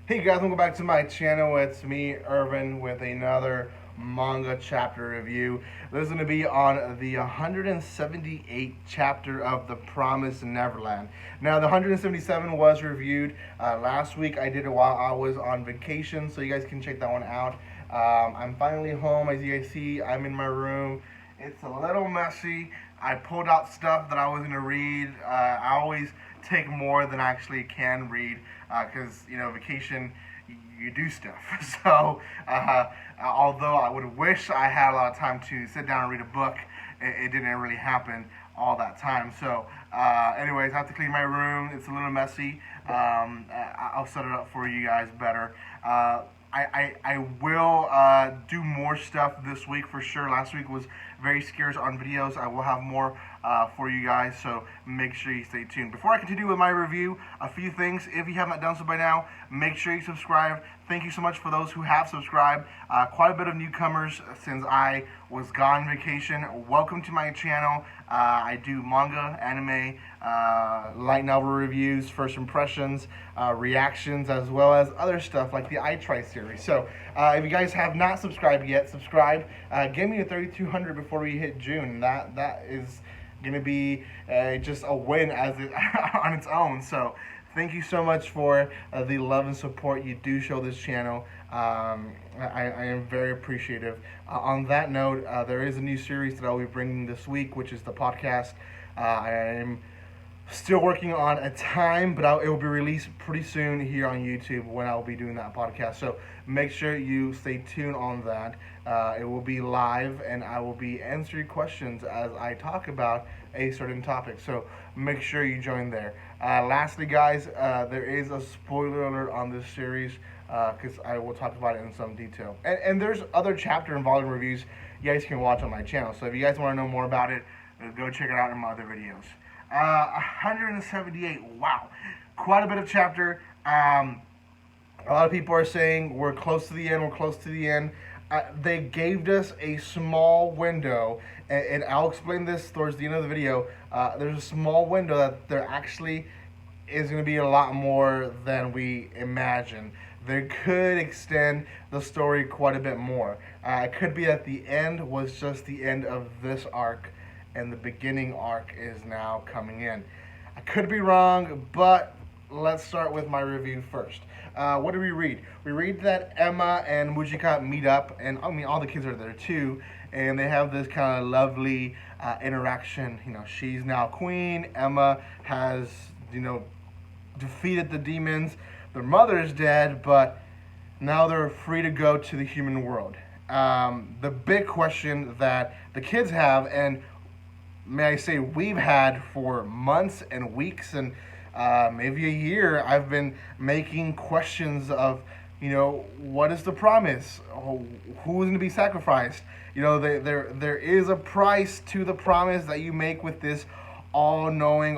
Hey guys, welcome back to my channel. It's me, Irvin, with another manga chapter review. This is going to be on the 178th chapter of The Promised Neverland. Now, the 177 was reviewed last week. I did it while I was on vacation, so you guys can check that one out. I'm finally home. As you guys see, I'm in my room. It's a little messy. I pulled out stuff that I was going to read. I always take more than I actually can read because, vacation, you do stuff. So, although I would wish I had a lot of time to sit down and read a book, it didn't really happen all that time. So, anyways, I have to clean my room. It's a little messy. I'll set it up for you guys better. I will do more stuff this week for sure. Last week was very scarce on videos. I will have more for you guys, so make sure you stay tuned. Before I continue with my review, a few things. If you have not done so by now, make sure you subscribe. Thank you so much for those who have subscribed. Quite a bit of newcomers since I was gone on vacation. Welcome to my channel. I do manga, anime, light novel reviews, first impressions, reactions, as well as other stuff like the I Try series. So if you guys have not subscribed yet, subscribe. Give me a 3,200 before we hit June. That is going to be just a win as it on its own. So thank you so much for the love and support you do show this channel. I am very appreciative. On that note, there is a new series that I'll be bringing this week, which is the podcast. I am still working on a time, but it will be released pretty soon here on YouTube when I'll be doing that podcast. So make sure you stay tuned on that. It will be live, and I will be answering questions as I talk about a certain topic. So make sure you join there. Lastly, guys, there is a spoiler alert on this series because I will talk about it in some detail. And there's other chapter and volume reviews you guys can watch on my channel. So if you guys want to know more about it, go check it out in my other videos. 178. Wow, quite a bit of chapter. A lot of people are saying we're close to the end. We're close to the end. They gave us a small window, and I'll explain this towards the end of the video. There's a small window that there actually is going to be a lot more than we imagine. They could extend the story quite a bit more. It could be that the end was just the end of this arc, and the beginning arc is now coming in. I could be wrong, but let's start with my review first. What do we read? We read that Emma and Mujika meet up, and I mean all the kids are there too, and they have this kind of lovely interaction. She's now queen. Emma has defeated the demons. Their mother's dead, but now they're free to go to the human world. The big question that the kids have, and may I say we've had for months and weeks and maybe a year, I've been making questions of, what is the promise? Who's going to be sacrificed? There is a price to the promise that you make with this all-knowing,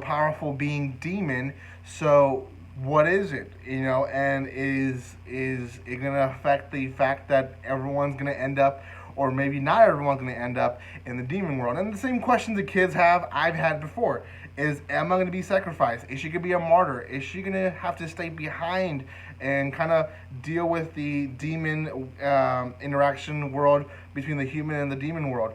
powerful being demon. So what is it? And is it going to affect the fact that everyone's going to end up, or maybe not everyone's going to end up in the demon world? And the same questions the kids have, I've had before. Is Emma going to be sacrificed? Is she going to be a martyr? Is she going to have to stay behind and kind of deal with the demon interaction world between the human and the demon world?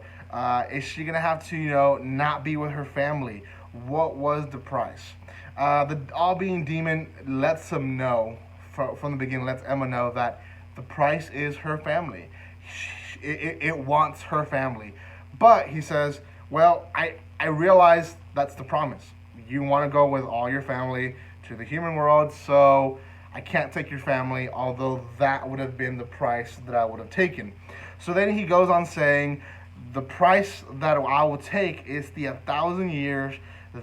Is she going to have to, not be with her family? What was the price? The all-being demon lets them know from the beginning, lets Emma know that the price is her family. It wants her family. But he says, well, I realize that's the promise. You want to go with all your family to the human world, so I can't take your family, although that would have been the price that I would have taken. So then he goes on saying, the price that I will take is the 1,000 years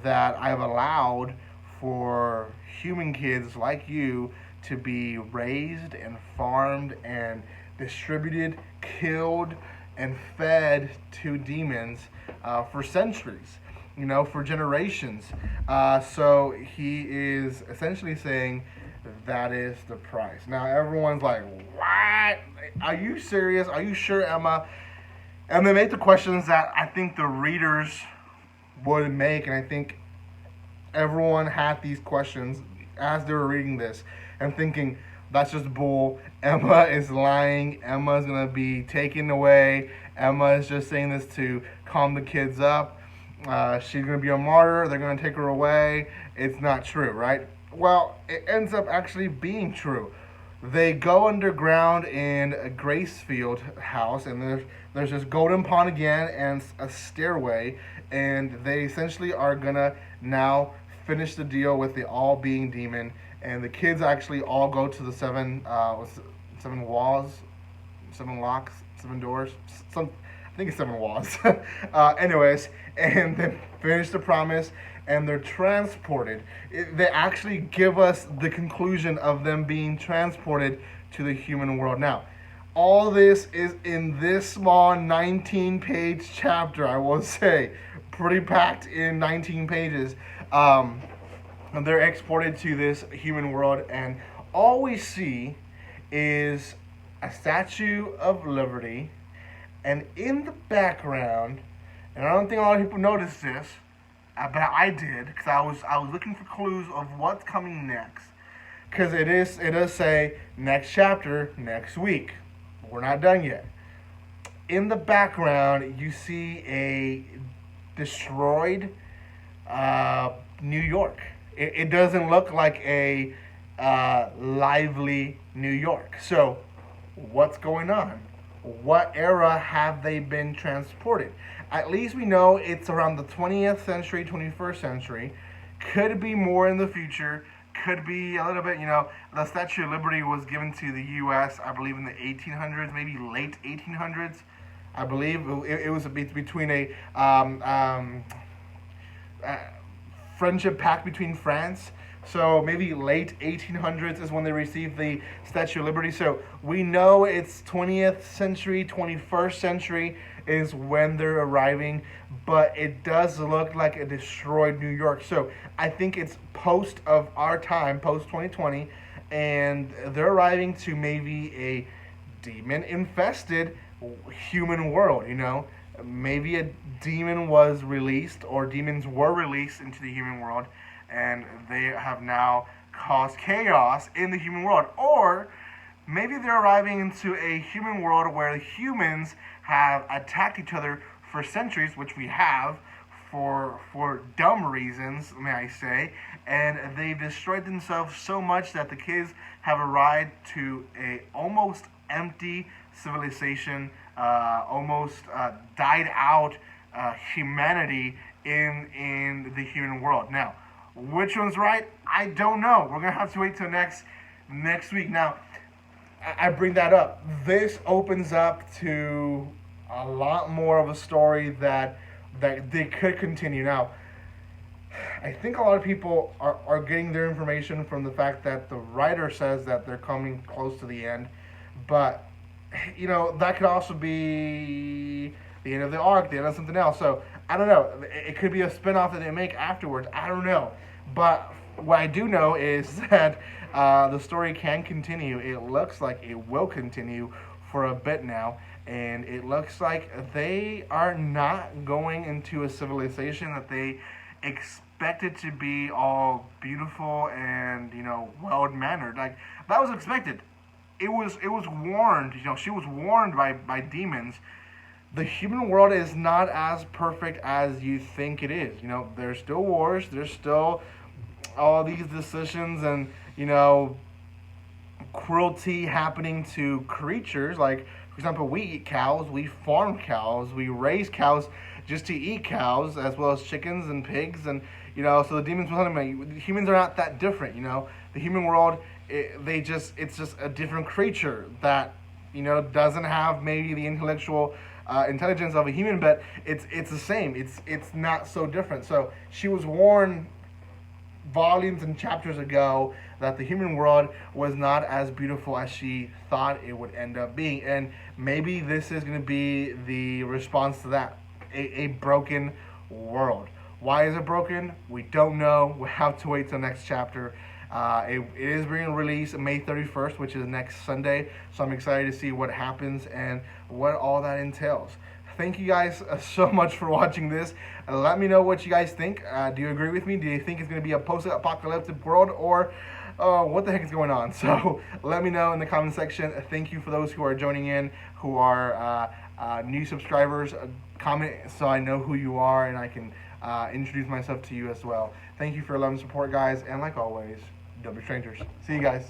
that I've allowed for human kids like you to be raised and farmed and distributed, killed, and fed to demons for centuries, for generations. So he is essentially saying that is the price. Now everyone's like, what? Are you serious? Are you sure, Emma? And they make the questions that I think the readers would make, and I think everyone had these questions as they were reading this and thinking, that's just bull. Emma is lying. Emma's going to be taken away. Emma is just saying this to calm the kids up. She's going to be a martyr. They're going to take her away. It's not true, right? Well, it ends up actually being true. They go underground in a Gracefield house, and there's this golden pond again and a stairway, and they essentially are gonna now finish the deal with the all being demon, and the kids actually all go to the seven walls, seven locks, seven doors, some I think it's seven walls. Anyways, and they finish the promise, and they're transported. They actually give us the conclusion of them being transported to the human world. Now, all this is in this small 19-page chapter, I will say. Pretty packed in 19 pages. And they're exported to this human world, and all we see is a Statue of Liberty, and in the background, and I don't think a lot of people noticed this, but I did, because I was looking for clues of what's coming next. Because it does say next chapter next week. We're not done yet. In the background, you see a destroyed New York. It doesn't look like a lively New York. So, what's going on? What era have they been transported? At least we know it's around the 20th century, 21st century. Could be more in the future. Could be a little bit, the Statue of Liberty was given to the U.S., I believe, in the 1800s, maybe late 1800s. I believe it was between a friendship pact between France. So maybe late 1800s is when they received the Statue of Liberty. So we know it's 20th century, 21st century is when they're arriving, but it does look like a destroyed New York. So I think it's post of our time, post 2020, and they're arriving to maybe a demon-infested human world, Maybe a demon was released, or demons were released into the human world, and they have now caused chaos in the human world. Or maybe they're arriving into a human world where the humans have attacked each other for centuries, which we have, for dumb reasons, may I say, and they've destroyed themselves so much that the kids have arrived to a almost empty civilization, almost died out humanity in the human world. Now, which one's right? I don't know. We're gonna have to wait till next week. Now, I bring that up. This opens up to a lot more of a story that they could continue. Now, I think a lot of people are getting their information from the fact that the writer says that they're coming close to the end, but that could also be the end of the arc, the end of something else. So I don't know. It could be a spinoff that they make afterwards. I don't know. But what I do know is that the story can continue. It looks like it will continue for a bit now. And it looks like they are not going into a civilization that they expected to be all beautiful and, well-mannered. Like, that was expected. It was warned. She was warned by demons. The human world is not as perfect as you think it is. There's still wars. There's still all these decisions and, cruelty happening to creatures. Like, for example, we eat cows. We farm cows. We raise cows just to eat cows, as well as chickens and pigs. And, so the demons were telling me, humans are not that different, The human world, it's just a different creature that, doesn't have maybe the intellectual intelligence of a human, but it's the same. It's not so different. So she was warned volumes and chapters ago that the human world was not as beautiful as she thought it would end up being, and maybe this is going to be the response to that, a broken world. Why is it broken? We don't know. We'll have to wait till next chapter. It is being released May 31st, which is next Sunday. So I'm excited to see what happens and what all that entails. Thank you guys so much for watching this. Let me know what you guys think. Do you agree with me? Do you think it's going to be a post-apocalyptic world, or oh, what the heck is going on? So let me know in the comment section. Thank you for those who are joining in, who are new subscribers. Comment so I know who you are and I can introduce myself to you as well. Thank you for your love and support, guys. And like always, don't be strangers. See you guys.